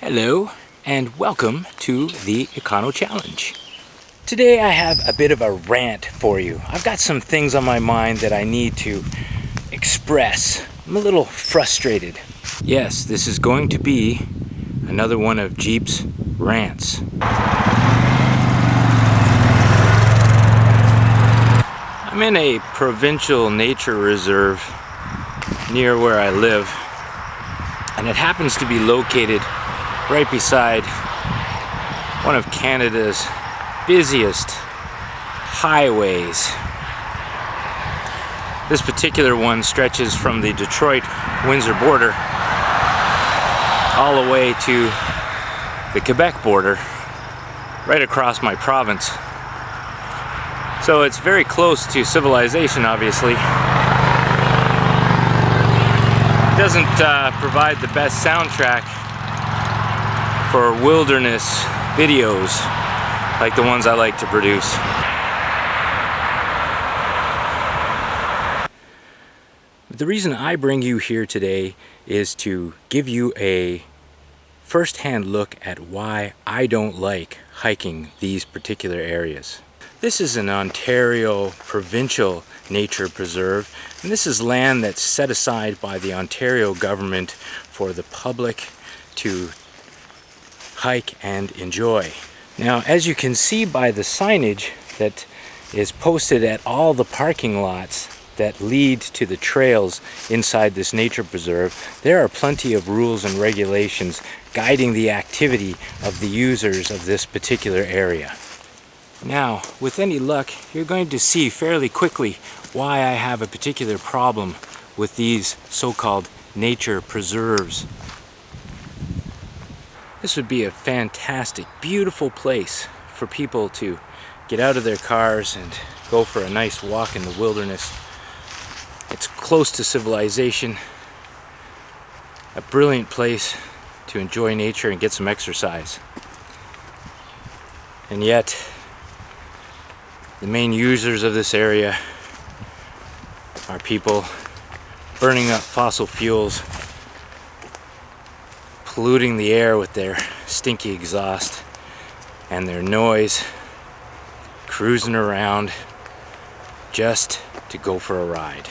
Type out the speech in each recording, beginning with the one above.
Hello and welcome to the EconoChallenge. Today I have a bit of a rant for you. I've got some things on my mind that I need to express. I'm a little frustrated. Yes, this is going to be another one of Jeep's rants. I'm in a provincial nature reserve near where I live, and it happens to be located right beside one of Canada's busiest highways. This particular one stretches from the Detroit-Windsor border all the way to the Quebec border, right across my province. So it's very close to civilization, obviously. It doesn't provide the best soundtrack for wilderness videos like the ones I like to produce. But the reason I bring you here today is to give you a first-hand look at why I don't like hiking these particular areas. This is an Ontario provincial nature preserve, and this is land that's set aside by the Ontario government for the public to hike and enjoy. Now, as you can see by the signage that is posted at all the parking lots that lead to the trails inside this nature preserve, there are plenty of rules and regulations guiding the activity of the users of this particular area. Now, with any luck, you're going to see fairly quickly why I have a particular problem with these so-called nature preserves. This would be a fantastic, beautiful place for people to get out of their cars and go for a nice walk in the wilderness. It's close to civilization, a brilliant place to enjoy nature and get some exercise. And yet, the main users of this area are people burning up fossil fuels, polluting the air with their stinky exhaust and their noise, cruising around just to go for a ride.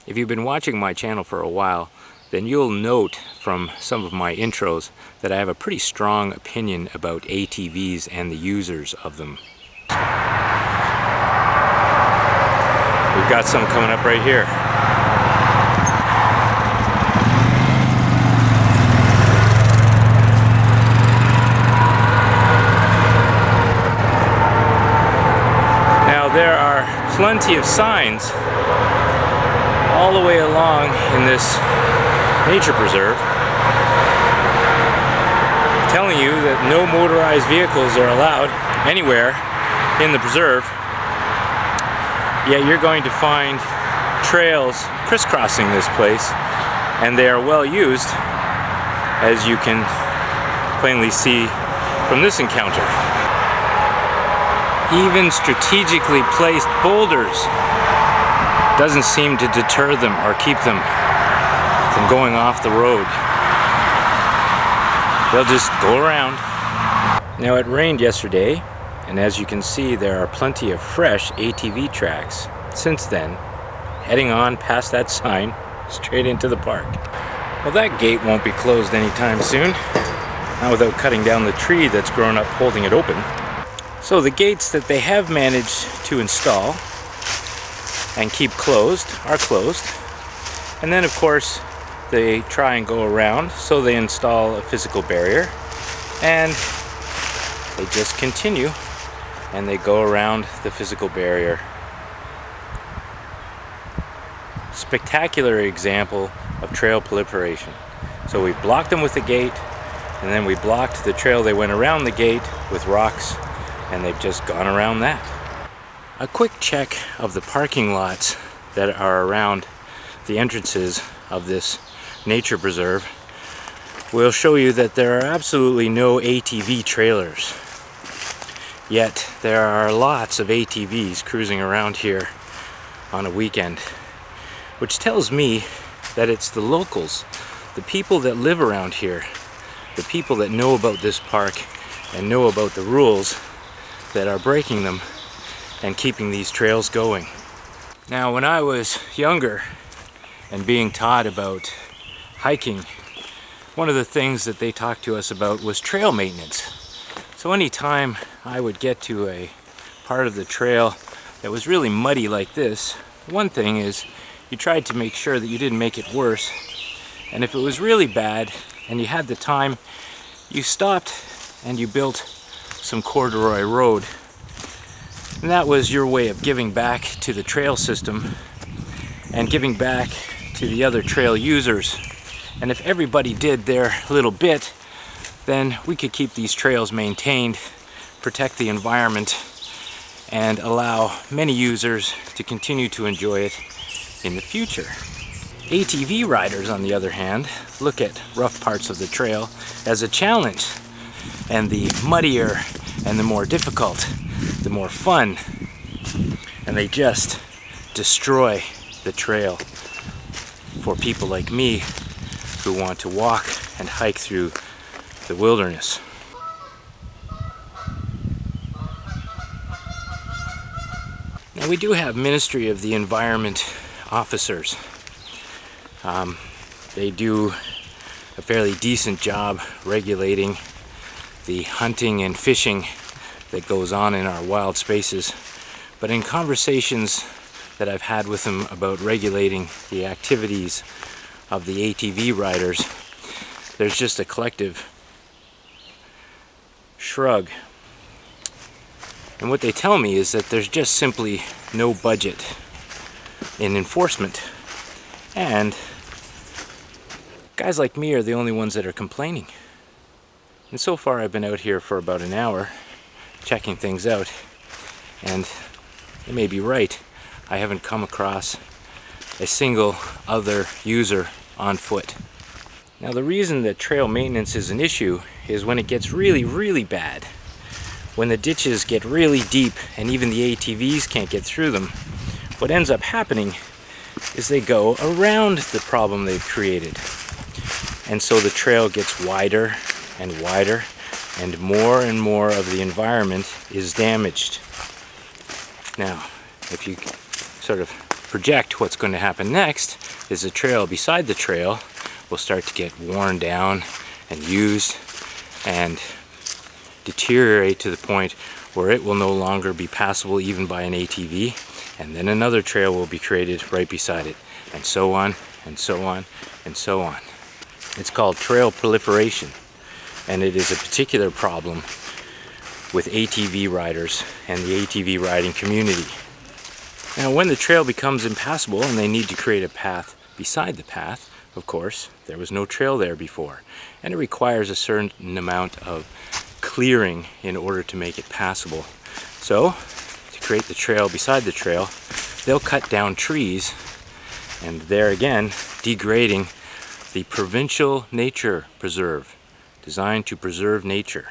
If you've been watching my channel for a while, then you'll note from some of my intros that I have a pretty strong opinion about ATVs and the users of them. We've got some coming up right here. Now there are plenty of signs all the way along in this nature preserve telling you that no motorized vehicles are allowed anywhere in the preserve. Yet you're going to find trails crisscrossing this place, and they are well used, as you can plainly see from this encounter. Even strategically placed boulders doesn't seem to deter them or keep them from going off the road. They'll just go around. Now, it rained yesterday, and as you can see, there are plenty of fresh ATV tracks since then, heading on past that sign straight into the park. Well, that gate won't be closed anytime soon, not without cutting down the tree that's grown up holding it open. So the gates that they have managed to install and keep closed are closed, and then of course they try and go around, so they install a physical barrier, and they just continue and they go around the physical barrier. Spectacular example of trail proliferation. So we've blocked them with the gate, and then we blocked the trail they went around the gate with rocks, and they've just gone around that. A quick check of the parking lots that are around the entrances of this nature preserve will show you that there are absolutely no ATV trailers. Yet there are lots of ATVs cruising around here on a weekend, which tells me that it's the locals, the people that live around here, the people that know about this park and know about the rules that are breaking them and keeping these trails going. Now, when I was younger and being taught about hiking, one of the things that they talked to us about was trail maintenance. So anytime I would get to a part of the trail that was really muddy like this, one thing is you tried to make sure that you didn't make it worse. And if it was really bad and you had the time, you stopped and you built some corduroy road. And that was your way of giving back to the trail system and giving back to the other trail users. And if everybody did their little bit, then we could keep these trails maintained, protect the environment, and allow many users to continue to enjoy it in the future. ATV riders, on the other hand, look at rough parts of the trail as a challenge. And the muddier and the more difficult, the more fun. And they just destroy the trail for people like me who want to walk and hike through the wilderness. Now, we do have Ministry of the Environment officers. They do a fairly decent job regulating the hunting and fishing that goes on in our wild spaces. But in conversations that I've had with them about regulating the activities of the ATV riders, there's just a collective shrug. And what they tell me is that there's just simply no budget in enforcement. And guys like me are the only ones that are complaining. And so far I've been out here for about an hour checking things out, and they may be right. I haven't come across a single other user on foot. Now, the reason that trail maintenance is an issue is when it gets really, really bad. When the ditches get really deep and even the ATVs can't get through them, what ends up happening is they go around the problem they've created. And so the trail gets wider and wider, and more of the environment is damaged. Now, if you sort of project what's going to happen next, is the trail beside the trail will start to get worn down and used and deteriorate to the point where it will no longer be passable even by an ATV, and then another trail will be created right beside it, and so on and so on and so on. It's called trail proliferation, and it is a particular problem with ATV riders and the ATV riding community. Now, when the trail becomes impassable and they need to create a path beside the path, of course, there was no trail there before, and it requires a certain amount of clearing in order to make it passable. So, to create the trail beside the trail, they'll cut down trees, and there again, degrading the Provincial Nature Preserve, designed to preserve nature.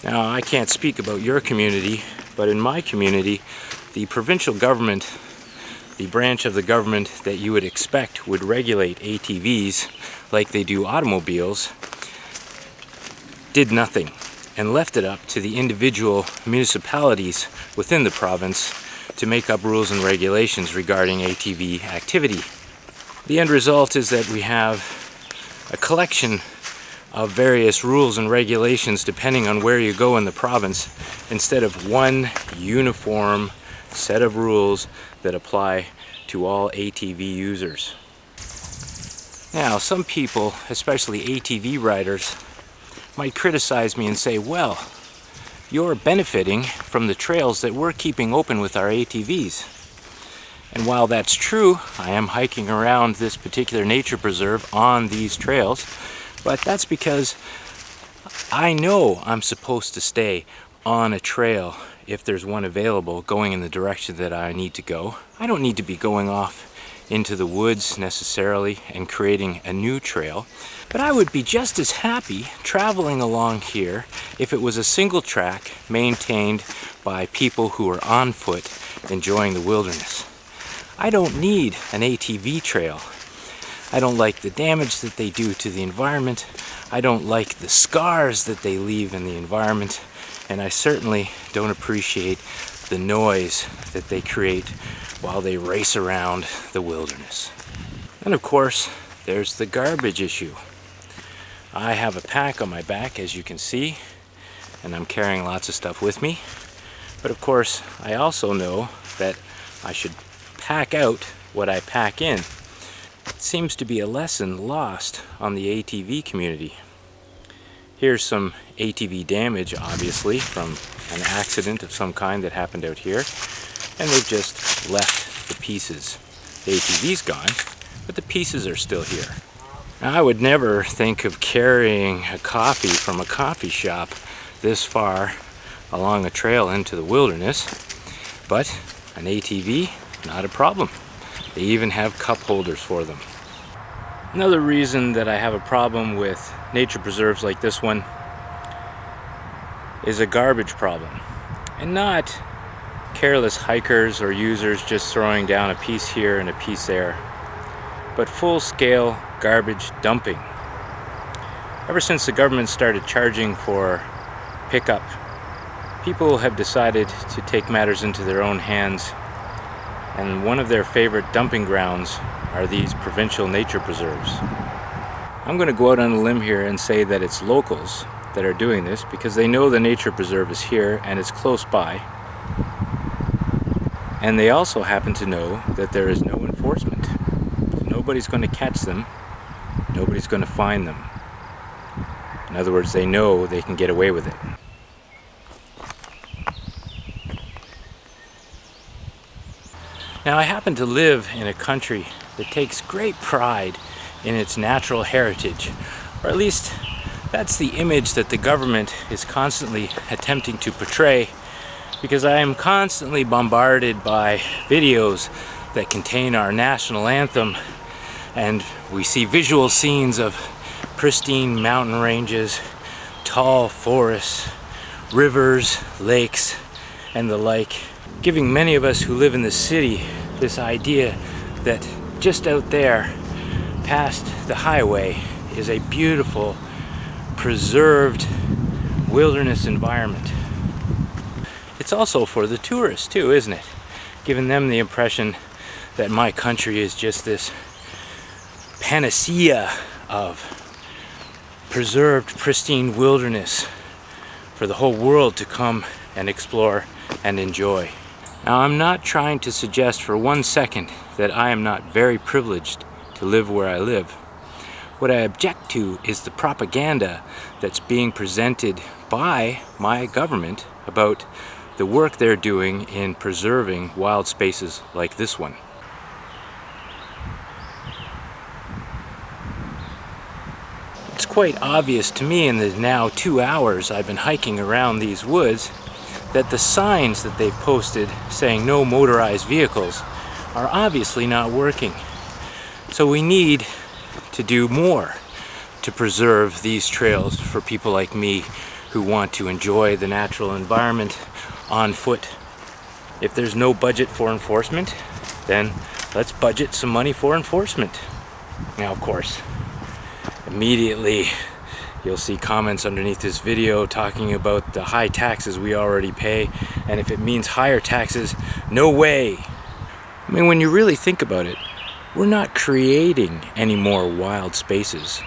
Now, I can't speak about your community, but in my community, the provincial government, the branch of the government that you would expect would regulate ATVs like they do automobiles, did nothing and left it up to the individual municipalities within the province to make up rules and regulations regarding ATV activity. The end result is that we have a collection of various rules and regulations depending on where you go in the province, instead of one uniform set of rules that apply to all ATV users. Now, some people, especially ATV riders, might criticize me and say, well, you're benefiting from the trails that we're keeping open with our ATVs. And while that's true, I am hiking around this particular nature preserve on these trails, but that's because I know I'm supposed to stay on a trail if there's one available going in the direction that I need to go. I don't need to be going off into the woods necessarily and creating a new trail, but I would be just as happy traveling along here if it was a single track maintained by people who are on foot enjoying the wilderness. I don't need an ATV trail. I don't like the damage that they do to the environment. I don't like the scars that they leave in the environment. And I certainly don't appreciate the noise that they create while they race around the wilderness. And of course, there's the garbage issue. I have a pack on my back, as you can see, and I'm carrying lots of stuff with me. But of course, I also know that I should pack out what I pack in. It seems to be a lesson lost on the ATV community. Here's some ATV damage, obviously, from an accident of some kind that happened out here. And they've just left the pieces. The ATV's gone, but the pieces are still here. Now, I would never think of carrying a coffee from a coffee shop this far along a trail into the wilderness, but an ATV, not a problem. They even have cup holders for them. Another reason that I have a problem with nature preserves like this one is a garbage problem, and not careless hikers or users just throwing down a piece here and a piece there, but full-scale garbage dumping. Ever since the government started charging for pickup, people have decided to take matters into their own hands, and one of their favorite dumping grounds are these provincial nature preserves. I'm going to go out on a limb here and say that it's locals that are doing this because they know the nature preserve is here and it's close by, and they also happen to know that there is no enforcement. Nobody's going to catch them, nobody's going to find them. In other words, they know they can get away with it. Now, I happen to live in a country that takes great pride in its natural heritage, or at least that's the image that the government is constantly attempting to portray, because I am constantly bombarded by videos that contain our national anthem, and we see visual scenes of pristine mountain ranges, tall forests, rivers, lakes, and the like, giving many of us who live in the city this idea that just out there, past the highway, is a beautiful, preserved wilderness environment. It's also for the tourists too, isn't it? Giving them the impression that my country is just this panacea of preserved, pristine wilderness for the whole world to come and explore and enjoy. Now, I'm not trying to suggest for 1 second that I am not very privileged to live where I live. What I object to is the propaganda that's being presented by my government about the work they're doing in preserving wild spaces like this one. It's quite obvious to me in the now 2 hours I've been hiking around these woods that the signs that they've posted saying no motorized vehicles are obviously not working. So we need to do more to preserve these trails for people like me who want to enjoy the natural environment on foot. If there's no budget for enforcement, then let's budget some money for enforcement. Now, of course, immediately you'll see comments underneath this video talking about the high taxes we already pay, and if it means higher taxes, no way. I mean, when you really think about it, we're not creating any more wild spaces.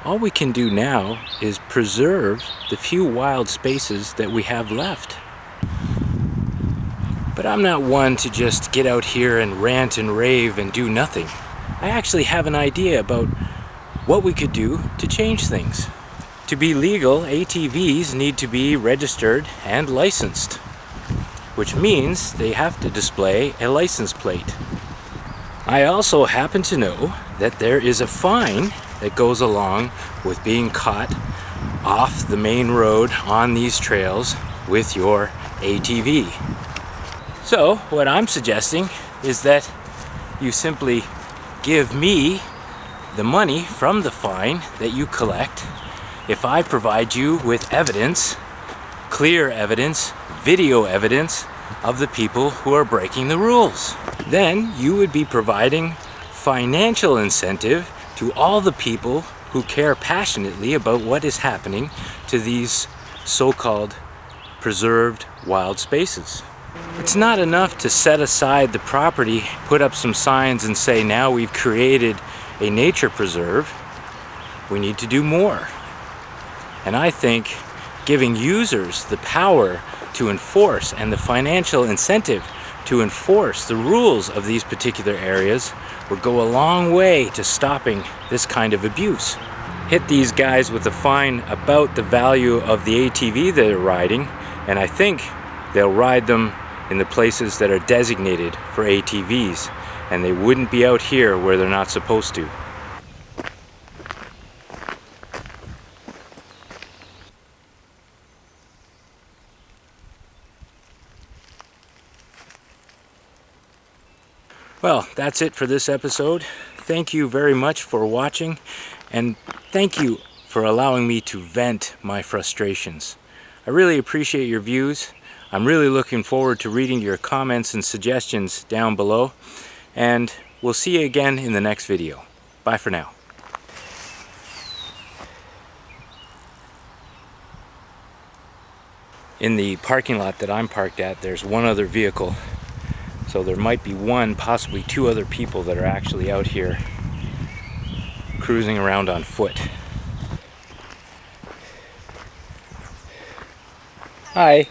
All we can do now is preserve the few wild spaces that we have left. But I'm not one to just get out here and rant and rave and do nothing. I actually have an idea about what we could do to change things. To be legal, ATVs need to be registered and licensed, which means they have to display a license plate. I also happen to know that there is a fine that goes along with being caught off the main road on these trails with your ATV. So what I'm suggesting is that you simply give me the money from the fine that you collect if I provide you with evidence, clear evidence, video evidence of the people who are breaking the rules. Then you would be providing financial incentive to all the people who care passionately about what is happening to these so-called preserved wild spaces. It's not enough to set aside the property, put up some signs and say, now we've created a nature preserve. We need to do more. And I think giving users the power to enforce and the financial incentive to enforce the rules of these particular areas would go a long way to stopping this kind of abuse. Hit these guys with a fine about the value of the ATV they're riding, and I think they'll ride them in the places that are designated for ATVs, and they wouldn't be out here where they're not supposed to. Well, that's it for this episode. Thank you very much for watching, and thank you for allowing me to vent my frustrations. I really appreciate your views. I'm really looking forward to reading your comments and suggestions down below, and we'll see you again in the next video. Bye for now. In the parking lot that I'm parked at, there's one other vehicle. So there might be one, possibly two other people that are actually out here cruising around on foot. Hi.